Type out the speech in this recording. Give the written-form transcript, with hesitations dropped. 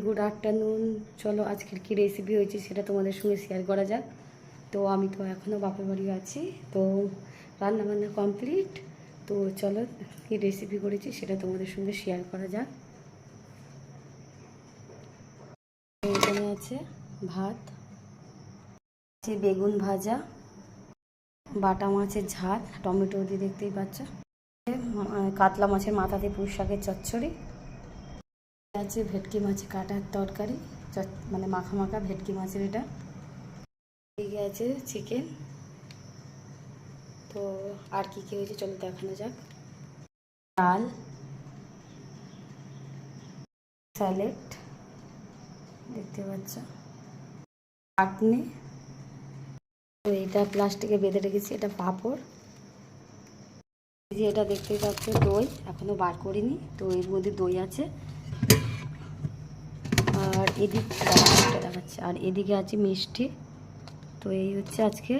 Good afternoon. চলো আজকের কি রেসিপি হয়েছে সেটা তোমাদের সঙ্গে শেয়ার করা যাক। তো আমি তো এখনও বাপের বাড়ি আছি, তো রান্নাবান্না কমপ্লিট। তো চলো কি রেসিপি করেছি সেটা তোমাদের সঙ্গে শেয়ার করা যাক। এখানে আছে ভাত, আছে বেগুন ভাজা, বাটা মাছের ঝাল টমেটো দিয়ে, দেখতেই পাচ্ছ, কাতলা মাছের মাথা দিয়ে পুঁই শাকের চচ্চড়ি, আছে ভেটকি মাছের কাটার তরকারি, মানে মাখা মাখা ভেটকি মাছের এটা, এদিকে আছে চিকেন। তো আর কি কি হয়েছে চলো দেখানো যাক। ডাল, স্যালাড দেখতে পাচ্ছ, চাটনি, তো এটা প্লাস্টিকে বেঁধে রেখেছি, এটা পাঁপড়, যে এটা দেখতেই পাচ্ছ দই এখনো বার করিনি, তো এর মধ্যে দই আছে। আর এদিকে দেখাচ্ছে, আর এদিকে আছে মিষ্টি। তো এই হচ্ছে আজকে